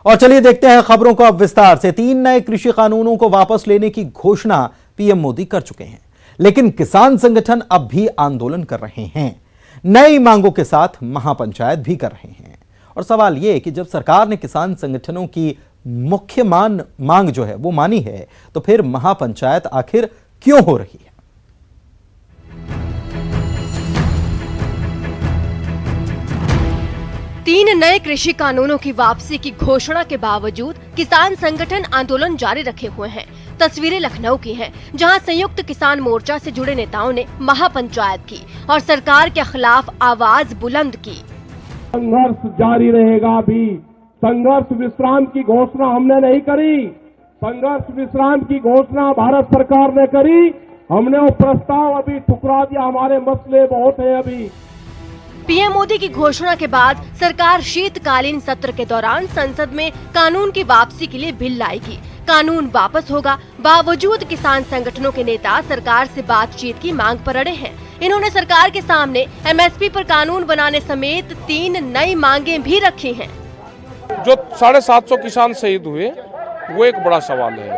और चलिए देखते हैं खबरों को अब विस्तार से। 3 नए कृषि कानूनों को वापस लेने की घोषणा पीएम मोदी कर चुके हैं, लेकिन किसान संगठन अब भी आंदोलन कर रहे हैं। नई मांगों के साथ महापंचायत भी कर रहे हैं। और सवाल यह कि जब सरकार ने किसान संगठनों की मुख्य मांग जो है वो मानी है, तो फिर महापंचायत आखिर क्यों हो रही है? 3 नए कृषि कानूनों की वापसी की घोषणा के बावजूद किसान संगठन आंदोलन जारी रखे हुए हैं। तस्वीरें लखनऊ की हैं, जहां संयुक्त किसान मोर्चा से जुड़े नेताओं ने महापंचायत की और सरकार के खिलाफ आवाज बुलंद की। संघर्ष जारी रहेगा। भी संघर्ष विश्राम की घोषणा हमने नहीं करी। संघर्ष विश्राम की घोषणा भारत सरकार ने करी। हमने वो प्रस्ताव अभी ठुकरा दिया। हमारे मसले बहुत है। अभी पीएम मोदी की घोषणा के बाद सरकार शीतकालीन सत्र के दौरान संसद में कानून की वापसी के लिए बिल लाएगी। कानून वापस होगा, बावजूद किसान संगठनों के नेता सरकार से बातचीत की मांग पर अड़े हैं। इन्होंने सरकार के सामने एमएसपी पर कानून बनाने समेत 3 नई मांगे भी रखी हैं। जो 750 किसान शहीद हुए वो एक बड़ा सवाल है,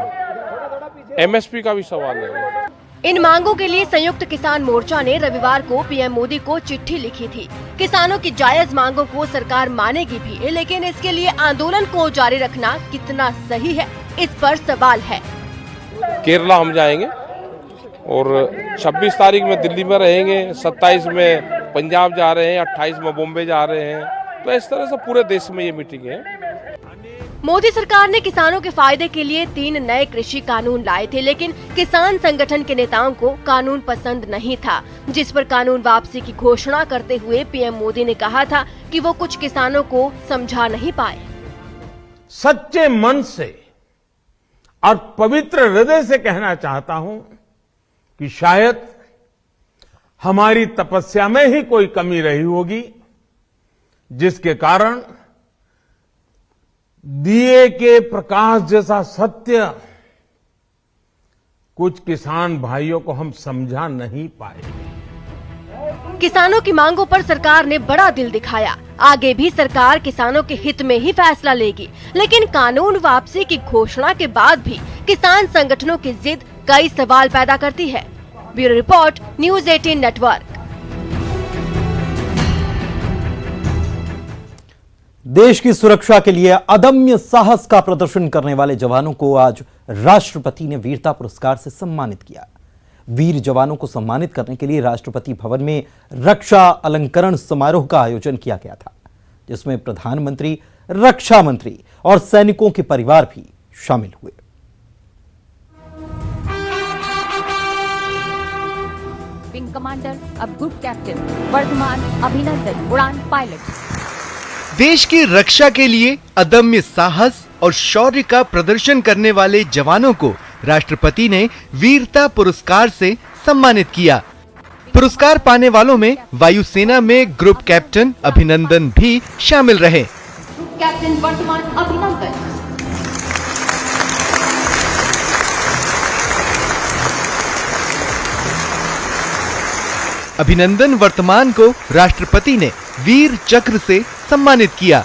एमएसपी का भी सवाल है। इन मांगों के लिए संयुक्त किसान मोर्चा ने रविवार को पीएम मोदी को चिट्ठी लिखी थी। किसानों की जायज मांगों को सरकार मानेगी भी, लेकिन इसके लिए आंदोलन को जारी रखना कितना सही है, इस पर सवाल है। केरला हम जाएंगे और 26 तारीख में दिल्ली में रहेंगे, 27 में पंजाब जा रहे हैं, 28 में बॉम्बे जा रहे हैं। तो इस तरह से पूरे देश में ये मीटिंग है। मोदी सरकार ने किसानों के फायदे के लिए 3 नए कृषि कानून लाए थे, लेकिन किसान संगठन के नेताओं को कानून पसंद नहीं था, जिस पर कानून वापसी की घोषणा करते हुए पीएम मोदी ने कहा था कि वो कुछ किसानों को समझा नहीं पाए। सच्चे मन से और पवित्र हृदय से कहना चाहता हूं कि शायद हमारी तपस्या में ही कोई कमी रही होगी, जिसके कारण दिए के प्रकाश जैसा सत्य कुछ किसान भाइयों को हम समझा नहीं पाए। किसानों की मांगों पर सरकार ने बड़ा दिल दिखाया। आगे भी सरकार किसानों के हित में ही फैसला लेगी, लेकिन कानून वापसी की घोषणा के बाद भी किसान संगठनों की जिद कई सवाल पैदा करती है। Bureau report, news 18 network. देश की सुरक्षा के लिए अदम्य साहस का प्रदर्शन करने वाले जवानों को आज राष्ट्रपति ने वीरता पुरस्कार से सम्मानित किया। वीर जवानों को सम्मानित करने के लिए राष्ट्रपति भवन में रक्षा अलंकरण समारोह का आयोजन किया गया था, जिसमें प्रधानमंत्री, रक्षा मंत्री और सैनिकों के परिवार भी शामिल हुए। विंग कमांडर, अब ग्रुप कैप्टन वर्धमान अभिनंदन, उड़ान पायलट। देश की रक्षा के लिए अदम्य साहस और शौर्य का प्रदर्शन करने वाले जवानों को राष्ट्रपति ने वीरता पुरस्कार से सम्मानित किया। पुरस्कार पाने वालों में वायुसेना में ग्रुप कैप्टन अभिनंदन भी शामिल रहे। ग्रुप कैप्टन वर्धमान अभिनंदन। अभिनंदन वर्तमान को राष्ट्रपति ने वीर चक्र से सम्मानित किया।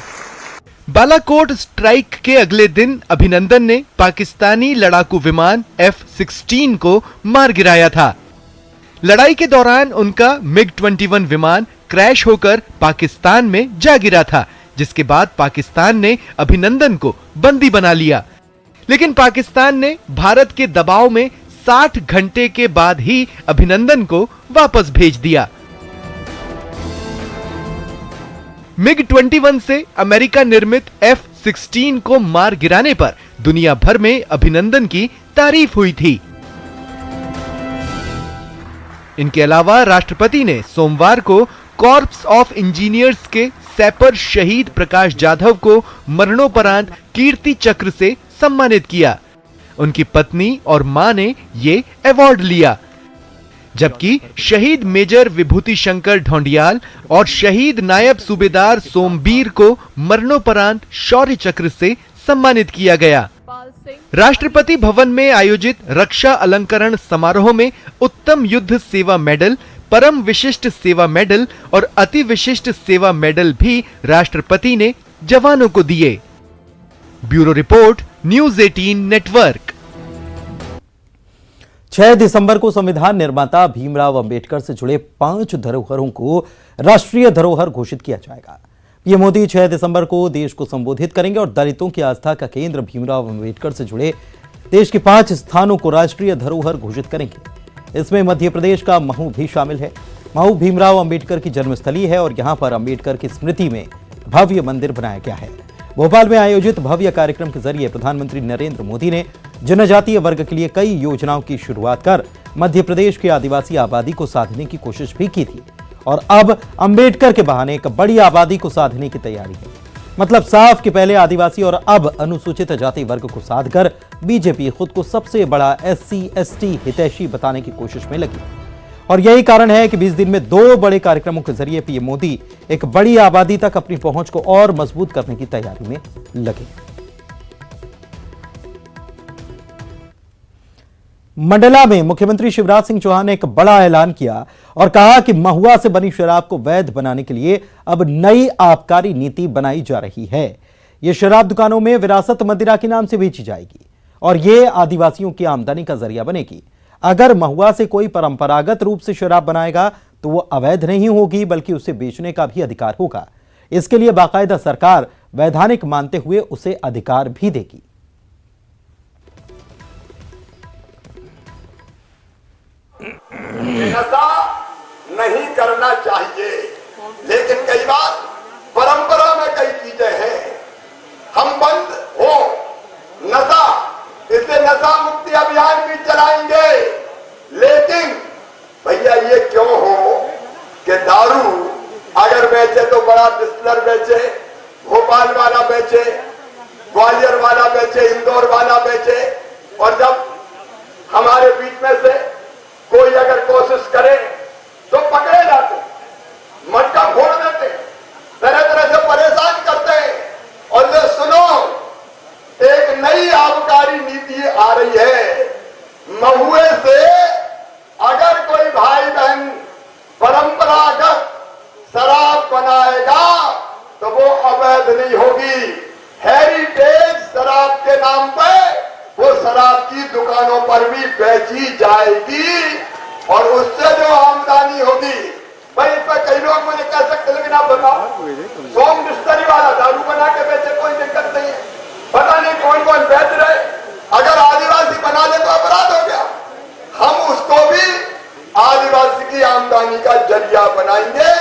बालाकोट स्ट्राइक के अगले दिन अभिनंदन ने पाकिस्तानी लड़ाकू विमान F-16 को मार गिराया था। लड़ाई के दौरान उनका MiG-21 विमान क्रैश होकर पाकिस्तान में जा गिरा था, जिसके बाद पाकिस्तान ने अभिनंदन को बंदी बना लिया। लेकिन पाकिस्तान ने भारत के दबाव में 60 घंटे के बाद ही अभिनंदन को वापस भेज दिया। MiG-21 से अमेरिका निर्मित F-16 को मार गिराने पर दुनिया भर में अभिनंदन की तारीफ हुई थी। इनके अलावा राष्ट्रपति ने सोमवार को कॉर्प्स ऑफ इंजीनियर्स के सैपर शहीद प्रकाश जाधव को मरणोपरांत कीर्ति चक्र से सम्मानित किया। उनकी पत्नी और मां ने ये अवार्ड लिया, जबकि शहीद मेजर विभूति शंकर ढोंडियाल और शहीद नायब सूबेदार सोमबीर को मरणोपरांत शौर्य चक्र से सम्मानित किया गया। राष्ट्रपति भवन में आयोजित रक्षा अलंकरण समारोह में उत्तम युद्ध सेवा मेडल, परम विशिष्ट सेवा मेडल और अति विशिष्ट सेवा मेडल भी राष्ट्रपति ने जवानों को दिए। Bureau report, news 18 network. 6 दिसंबर को संविधान निर्माता भीमराव अंबेडकर से जुड़े 5 धरोहरों को राष्ट्रीय धरोहर घोषित किया जाएगा। पीएम मोदी 6 दिसंबर को देश को संबोधित करेंगे और दलितों की आस्था का केंद्र भीमराव अंबेडकर से जुड़े देश के 5 स्थानों को राष्ट्रीय धरोहर घोषित करेंगे। इसमें मध्य प्रदेश का महू भी शामिल है। महू भीमराव अंबेडकर की जन्मस्थली है और यहां पर अंबेडकर की स्मृति में भव्य मंदिर बनाया गया है। भोपाल में आयोजित भव्य कार्यक्रम के जरिए प्रधानमंत्री नरेंद्र मोदी ने जनजातीय वर्ग के लिए कई योजनाओं की शुरुआत कर मध्य प्रदेश की आदिवासी आबादी को साधने की कोशिश भी की थी और अब अंबेडकर के बहाने एक बड़ी आबादी को साधने की तैयारी है। मतलब साफ कि पहले आदिवासी और अब अनुसूचित जाति वर्ग को साधकर बीजेपी खुद को सबसे बड़ा SC/ST हितैषी बताने की कोशिश में लगी और यही कारण है कि 20 दिन में 2 बड़े कार्यक्रमों के जरिए पीएम मोदी एक बड़ी आबादी तक अपनी पहुंच को और मजबूत करने की तैयारी में लगे। मंडला में मुख्यमंत्री शिवराज सिंह चौहान ने एक बड़ा ऐलान किया और कहा कि महुआ से बनी शराब को वैध बनाने के लिए अब नई आबकारी नीति बनाई जा रही है। यह शराब दुकानों में विरासत मदिरा के नाम से बेची जाएगी और यह आदिवासियों की आमदनी का जरिया बनेगी। अगर महुआ से कोई परंपरागत रूप से शराब बनाएगा तो वो अवैध नहीं होगी बल्कि उसे बेचने का भी अधिकार होगा। इसके लिए बाकायदा सरकार वैधानिक मानते हुए उसे अधिकार भी देगी। नशा नहीं करना चाहिए, लेकिन कई बार परंपरा में कई चीजें हैं, हम बंद हो नशा, इसलिए नशा मुक्ति अभियान भी चलाएंगे। लेकिन भैया ये क्यों हो कि दारू अगर बेचे तो बड़ा डिस्टिलर बेचे, भोपाल वाला बेचे, ग्वालियर वाला बेचे, इंदौर वाला बेचे, और जब हमारे बीच में से कोई अगर कोशिश करे तो पकड़े जाते, मटका फोड़ देते, तरह तरह से परेशान करते हैं। और जो सुनो, एक नई आबकारी नीति आ रही है। महुए से अगर कोई भाई बहन परंपरागत शराब बनाएगा तो वो अवैध नहीं होगी। हेरिटेज शराब के नाम पे वो शराब की दुकानों पर भी बेची जाएगी और उससे जो आमदनी होगी, भाई इस पर कई लोग मुझे कह सकते, लेकिन आप बताओ, सोम डिस्टरी वाला दारू बना के बेचे कोई दिक्कत नहीं है, पता नहीं कौन कौन बेच रहे, अगर आदिवासी बना ले तो अपराध हो गया। हम उसको भी आदिवासी की आमदनी का जरिया बनाएंगे,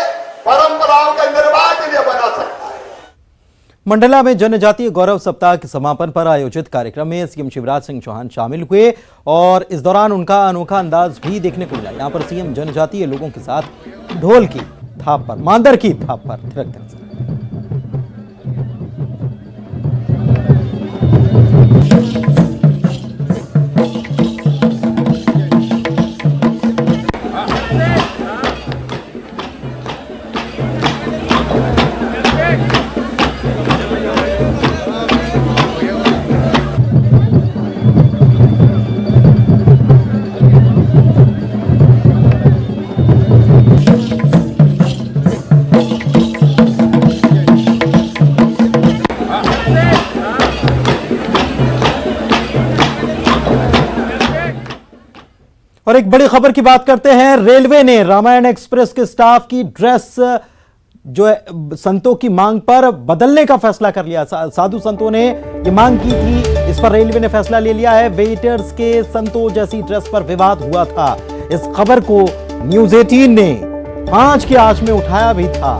परंपराओं के निर्वाह के लिए बना सकता है। मंडला में जनजातीय गौरव सप्ताह के समापन पर आयोजित कार्यक्रम में सीएम शिवराज सिंह चौहान शामिल हुए और इस दौरान उनका अनोखा अंदाज भी देखने को मिला। यहां पर सीएम जनजातीय लोगों के साथ ढोल की थाप पर, मांदर की थाप पर थिरकते नजर। और एक बड़ी खबर की बात करते हैं। रेलवे ने रामायण एक्सप्रेस के स्टाफ की ड्रेस जो है संतों की मांग पर बदलने का फैसला कर लिया। साधु संतों ने ये मांग की थी, इस पर रेलवे ने फैसला ले लिया है। वेटर्स के संतों जैसी ड्रेस पर विवाद हुआ था। इस खबर को न्यूज 18 ने 5 की आंच में उठाया भी था।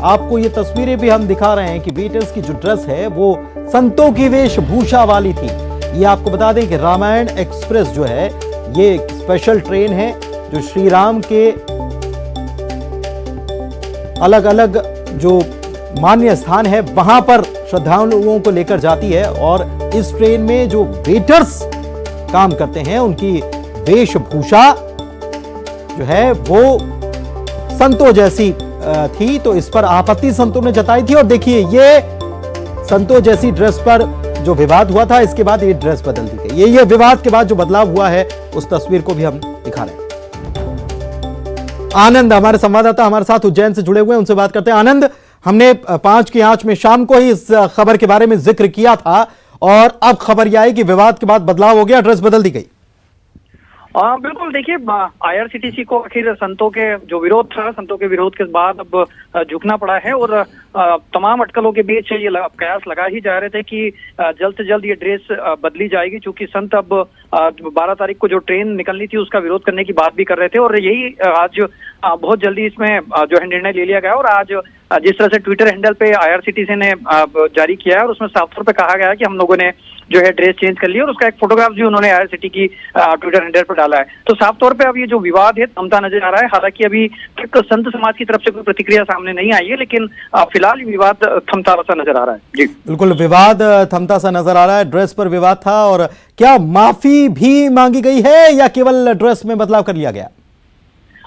आपको ये तस्वीरें भी हम दिखा रहे हैं कि वेटर्स की जो ड्रेस है वो संतों की वेशभूषा वाली थी। ये आपको बता दें कि रामायण एक्सप्रेस जो है ये एक स्पेशल ट्रेन है जो श्री राम के अलग अलग जो मान्य स्थान है वहां पर श्रद्धालुओं को लेकर जाती है और इस ट्रेन में जो वेटर्स काम करते हैं उनकी वेशभूषा जो है वो संतों जैसी थी। तो इस पर आपत्ति संतों ने जताई थी और देखिए ये संतों जैसी ड्रेस पर जो विवाद हुआ था इसके बाद ये ड्रेस बदल दी गई। ये विवाद के बाद जो बदलाव हुआ है उस तस्वीर को भी हम दिखा रहे हैं। आनंद हमारे संवाददाता हमारे साथ उज्जैन से जुड़े हुए हैं, उनसे बात करते हैं। आनंद, हमने 5 की आंच में शाम को ही इस खबर के बारे में जिक्र किया था और अब खबर यह आई कि विवाद के बाद बदलाव हो गया, ड्रेस बदल दी गई। बिल्कुल, देखिए आईआरसीटीसी को आखिर संतों के जो विरोध था, संतों के विरोध के बाद अब झुकना पड़ा है और तमाम अटकलों के बीच ये कयास लगा ही जा रहे थे कि जल्द से जल्द ये ड्रेस बदली जाएगी, क्योंकि संत अब 12 तारीख को जो ट्रेन निकलनी थी उसका विरोध करने की बात भी कर रहे थे और यही आज बहुत जल्दी इसमें जो है निर्णय ले लिया गया। और आज जिस तरह से ट्विटर हैंडल पे आईआरसीटीसी ने जारी किया है और उसमें साफ तौर पे कहा गया है कि हम लोगों ने जो है ड्रेस चेंज कर लिया और उसका एक फोटोग्राफ भी उन्होंने आईआरसीटी की ट्विटर हैंडल पर डाला है। तो साफ तौर पे अब ये जो विवाद है थमता नजर आ रहा है। हालांकि अभी तक संत समाज की तरफ से कोई प्रतिक्रिया सामने नहीं आई है, लेकिन फिलहाल विवाद थमता सा नजर आ रहा है। जी बिल्कुल, विवाद थमता सा नजर आ रहा है। ड्रेस पर विवाद था और क्या माफी भी मांगी गई है या केवल ड्रेस में बदलाव कर लिया गया?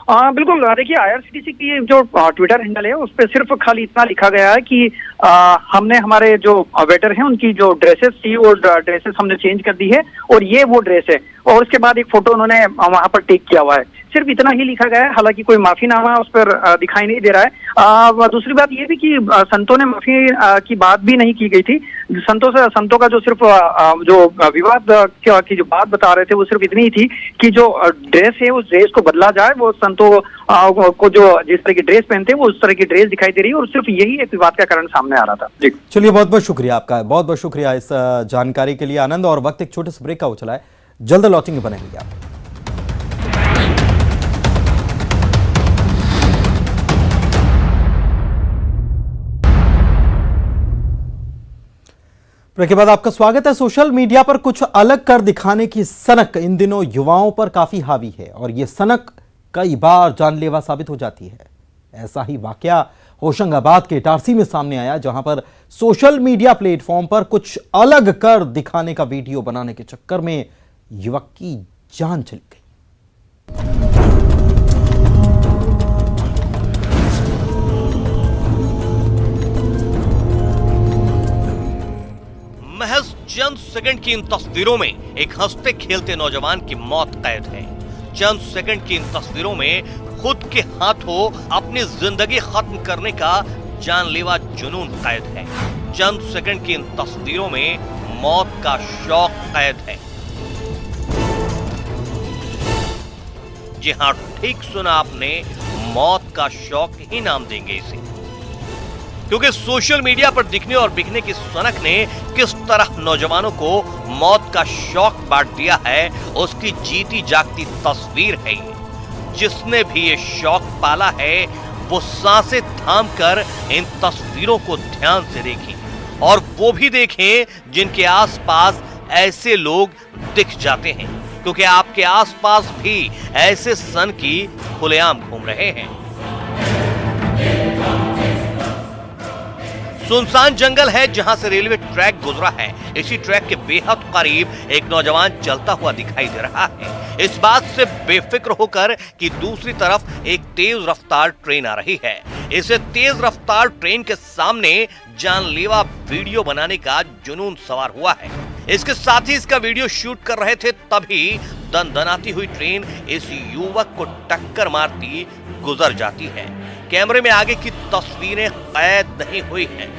बिल्कुल, देखिए आईआरसीटीसी की जो ट्विटर हैंडल है उस पर सिर्फ खाली इतना लिखा गया है कि हमने हमारे जो वेटर हैं उनकी जो ड्रेसेस थी वो ड्रेसेस हमने चेंज कर दी है और ये वो ड्रेस है, और उसके बाद एक फोटो उन्होंने वहां पर टेक किया हुआ है। सिर्फ इतना ही लिखा गया है, हालांकि कोई माफीनामा उस पर दिखाई नहीं दे रहा है। दूसरी बात ये भी कि संतों ने माफी की बात भी नहीं की गई थी। संतों का जो सिर्फ जो विवाद की जो बात बता रहे थे वो सिर्फ इतनी ही थी कि जो ड्रेस है उस ड्रेस को बदला जाए। वो संतों को जो जिस तरह की ड्रेस पहनते हैं वो उस तरह की ड्रेस दिखाई दे रही है और सिर्फ यही एक विवाद का कारण सामने आ रहा था। जी चलिए, बहुत बहुत शुक्रिया आपका, बहुत बहुत शुक्रिया इस जानकारी के लिए आनंद। और वक्त एक छोटे से ब्रेक का हो चला है, जल्द लौटेंगे, बनेंगे आप। ब्रेक के बाद आपका स्वागत है। सोशल मीडिया पर कुछ अलग कर दिखाने की सनक इन दिनों युवाओं पर काफी हावी है और यह सनक कई बार जानलेवा साबित हो जाती है। ऐसा ही वाकया होशंगाबाद के इटारसी में सामने आया, जहां पर सोशल मीडिया प्लेटफॉर्म पर कुछ अलग कर दिखाने का वीडियो बनाने के चक्कर में युवक की जान चली गई। महज चंद सेकंड की इन तस्वीरों में एक हंसते खेलते नौजवान की मौत कैद है। चंद सेकंड की इन तस्वीरों में खुद के हाथों अपनी जिंदगी खत्म करने का जानलेवा जुनून कैद है। चंद सेकंड की इन तस्वीरों में मौत का शौक कैद है। जी हां, ठीक सुना आपने, मौत का शौक ही नाम देंगे इसे, क्योंकि सोशल मीडिया पर दिखने और बिकने की सनक ने किस तरह नौजवानों को मौत का शौक बांट दिया है, उसकी जीती जागती तस्वीर है ये। जिसने भी ये शौक पाला है वो सांसें थाम कर इन तस्वीरों को ध्यान से देखें और वो भी देखें जिनके आसपास ऐसे लोग दिख जाते हैं, क्योंकि आपके आसपास भी ऐसे सन की खुलेआम घूम रहे हैं। सुनसान जंगल है जहां से रेलवे ट्रैक गुजरा है। इसी ट्रैक के बेहद करीब एक नौजवान चलता हुआ दिखाई दे रहा है, इस बात से बेफिक्र होकर कि दूसरी तरफ एक तेज रफ्तार ट्रेन आ रही है। इसे तेज रफ्तार ट्रेन के सामने जानलेवा वीडियो बनाने का जुनून सवार हुआ है। इसके साथ ही इसका वीडियो शूट कर रहे थे, तभी दनदनाती हुई ट्रेन इस युवक को टक्कर मारती गुजर जाती है। कैमरे में आगे की तस्वीरें कैद नहीं हुई हैं,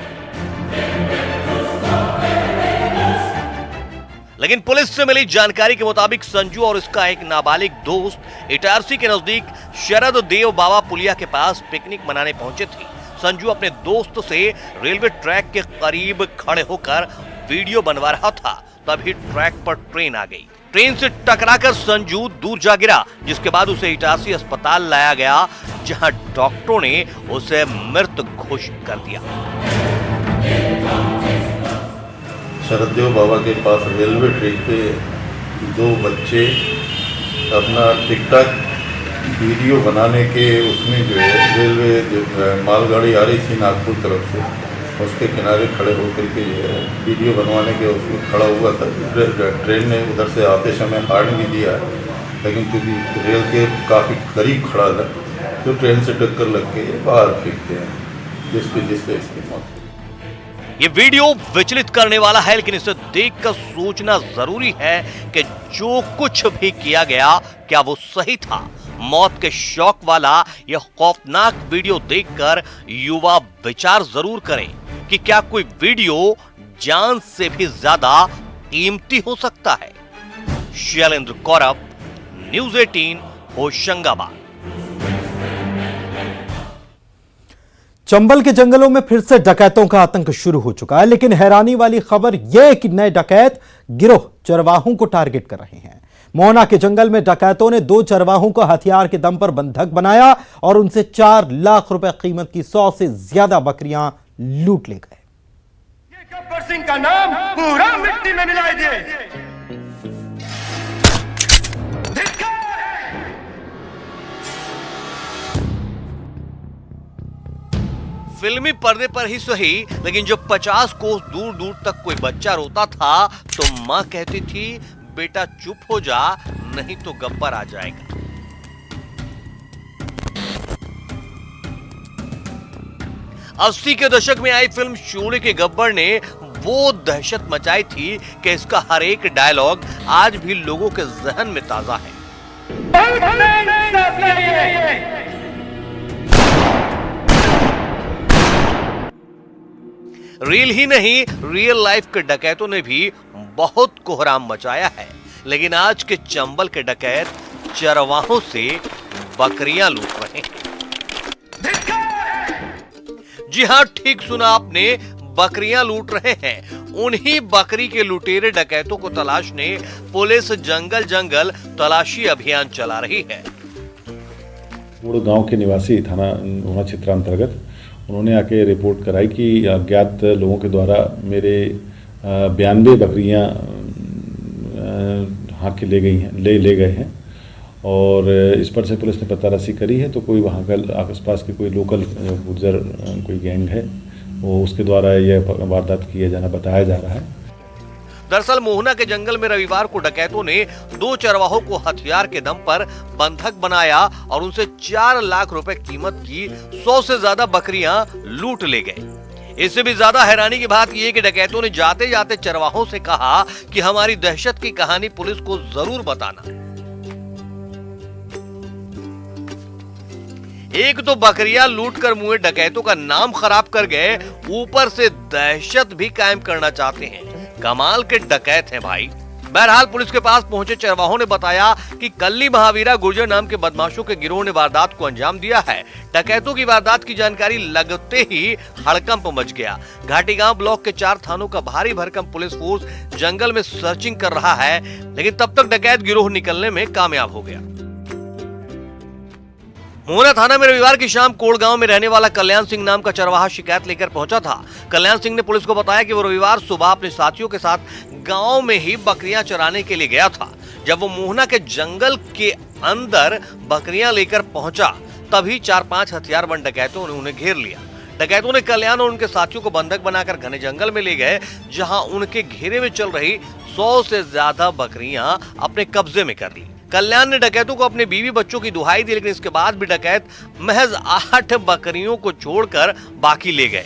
लेकिन पुलिस से मिली जानकारी के मुताबिक संजू और इसका एक नाबालिग दोस्त इटारसी के नजदीक शरद देव बाबा पुलिया के पास पिकनिक मनाने पहुंचे थे। संजू अपने दोस्त से रेलवे ट्रैक के करीब खड़े होकर वीडियो बनवा रहा था, तभी ट्रैक पर ट्रेन आ गई। ट्रेन से टकराकर संजू दूर जा गिरा, जिसके बाद उसे इटारसी अस्पताल लाया गया, जहां डॉक्टरों ने उसे मृत घोषित कर दिया। शरददेव बाबा के पास रेलवे ट्रैक पे दो बच्चे अपना टिकटॉक वीडियो बनाने के उसमें जो है रेलवे मालगाड़ी आ रही थी नागपुर तरफ से, उसके किनारे खड़े होकर के जो है वीडियो बनवाने के उसमें खड़ा हुआ था। ट्रेन ने उधर से आते समय हॉर्न भी दिया, लेकिन क्योंकि रेल के काफ़ी करीब खड़ा था तो ट्रेन से टक्कर लग के बाहर फेंकते हैं, जिससे इसकी मौत। ये वीडियो विचलित करने वाला है, लेकिन इसे देखकर सोचना जरूरी है कि जो कुछ भी किया गया क्या वो सही था। मौत के शौक वाला यह खौफनाक वीडियो देखकर युवा विचार जरूर करें कि क्या कोई वीडियो जान से भी ज्यादा कीमती हो सकता है। शैलेंद्र कौरव, न्यूज़ 18, होशंगाबाद। चंबल के जंगलों में फिर से डकैतों का आतंक शुरू हो चुका है, लेकिन हैरानी वाली खबर यह कि नए डकैत गिरोह चरवाहों को टारगेट कर रहे हैं। मोहना के जंगल में डकैतों ने 2 चरवाहों को हथियार के दम पर बंधक बनाया और उनसे 4 लाख रुपए कीमत की 100 से ज्यादा बकरियां लूट ले गए। गब्बर सिंह का नाम पूरा मिट्टी में मिला दिए। फिल्मी पर्दे पर ही सही, लेकिन जब 50 कोस दूर दूर तक कोई बच्चा रोता था तो मां कहती थी, बेटा चुप हो जा, नहीं तो गब्बर आ जाएगा। अस्सी के दशक में आई फिल्म शोले के गब्बर ने वो दहशत मचाई थी कि इसका हर एक डायलॉग आज भी लोगों के जहन में ताजा है। रील ही नहीं, रियल लाइफ के डकैतों ने भी बहुत कोहराम मचाया है, लेकिन आज के चंबल के डकैत चरवाहों से बकरियां लूट रहे हैं। जी हां, ठीक सुना आपने, बकरियां लूट रहे हैं। उन्हीं बकरी के लुटेरे डकैतों को तलाशने पुलिस जंगल जंगल तलाशी अभियान चला रही है। गांव के निवासी थाना मोहना क्षेत्र अंतर्गत उन्होंने आके रिपोर्ट कराई कि अज्ञात लोगों के द्वारा मेरे 92 बकरियां हाँक के ले गए हैं और इस पर से पुलिस ने पताराशी करी है। तो कोई वहाँ का आसपास के कोई लोकल गुर्जर कोई गैंग है, वो उसके द्वारा यह वारदात किया जाना बताया जा रहा है। दरअसल मोहना के जंगल में रविवार को डकैतों ने 2 चरवाहों को हथियार के दम पर बंधक बनाया और उनसे 4 लाख रुपए कीमत की 100 से ज्यादा बकरियां लूट ले गए। इससे भी ज्यादा हैरानी की बात यह कि डकैतों ने जाते जाते चरवाहों से कहा कि हमारी दहशत की कहानी पुलिस को जरूर बताना। एक तो बकरियां लूट कर मुए डकैतों का नाम खराब कर गए, ऊपर से दहशत भी कायम करना चाहते हैं। कमाल के डकैत हैं भाई। बहरहाल पुलिस के पास पहुंचे चरवाहों ने बताया कि कल्ली महावीरा गुर्जर नाम के बदमाशों के गिरोह ने वारदात को अंजाम दिया है। डकैतों की वारदात की जानकारी लगते ही हड़कंप मच गया। घाटी गांव ब्लॉक के 4 थानों का भारी भरकम पुलिस फोर्स जंगल में सर्चिंग कर रहा है, लेकिन तब तक डकैत गिरोह निकलने में कामयाब हो गया। मोहना थाना में रविवार की शाम कोड़ गांव में रहने वाला कल्याण सिंह नाम का चरवाहा शिकायत लेकर पहुंचा था। कल्याण सिंह ने पुलिस को बताया कि वो रविवार सुबह अपने साथियों के साथ गांव में ही बकरियां चराने के लिए गया था। जब वो मोहना के जंगल के अंदर बकरियां लेकर पहुंचा, तभी 4-5 हथियारबंद डकैतों ने उन्हें घेर लिया। डकैतों ने कल्याण और उनके साथियों को बंधक बनाकर घने जंगल में ले गए, जहां उनके घेरे में चल रही 100 से ज्यादा बकरियां अपने कब्जे में कर ली। कल्याण ने डकैतों को अपने बीवी बच्चों की दुहाई दी, लेकिन इसके बाद भी डकैत महज 8 बकरियों को छोड़कर बाकी ले गए।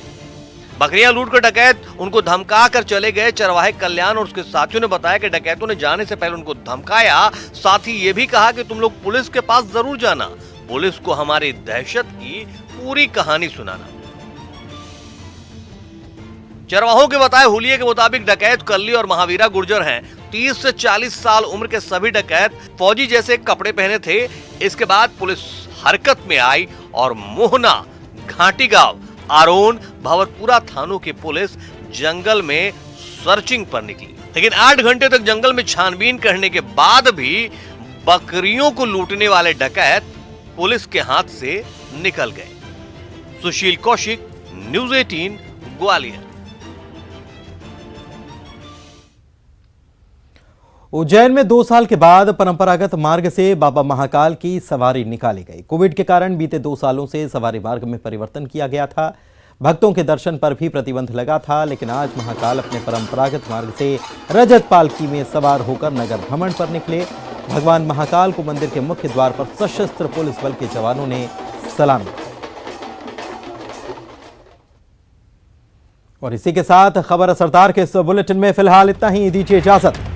बकरियां लूटकर डकैत उनको धमका कर चले गए। चरवाहे कल्याण और उसके साथियों ने बताया कि डकैतों ने जाने से पहले उनको धमकाया, साथ ही ये भी कहा कि तुम लोग पुलिस के पास जरूर जाना, पुलिस को हमारी दहशत की पूरी कहानी सुनाना। चरवाहों के बताए हुलिये के मुताबिक डकैत कल्ली और महावीरा गुर्जर हैं। 30 से 40 साल उम्र के सभी डकैत फौजी जैसे कपड़े पहने थे। इसके बाद पुलिस हरकत में आई और मोहना, घाटी गांव, आरोन, भवतपुरा थानों की पुलिस जंगल में सर्चिंग पर निकली। लेकिन 8 घंटे तक जंगल में छानबीन करने के बाद भी बकरियों को लूटने वाले डकैत पुलिस के हाथ से निकल गए। सुशील कौशिक, न्यूज़ 18, ग्वालियर। उज्जैन में 2 साल के बाद परंपरागत मार्ग से बाबा महाकाल की सवारी निकाली गई। कोविड के कारण बीते 2 सालों से सवारी मार्ग में परिवर्तन किया गया था। भक्तों के दर्शन पर भी प्रतिबंध लगा था, लेकिन आज महाकाल अपने परंपरागत मार्ग से रजत पालकी में सवार होकर नगर भ्रमण पर निकले। भगवान महाकाल को मंदिर के मुख्य द्वार पर सशस्त्र पुलिस बल के जवानों ने सलामी दी। और इसी के साथ खबर असरदार के इस बुलेटिन में फिलहाल इतना ही। दीजिए इजाजत।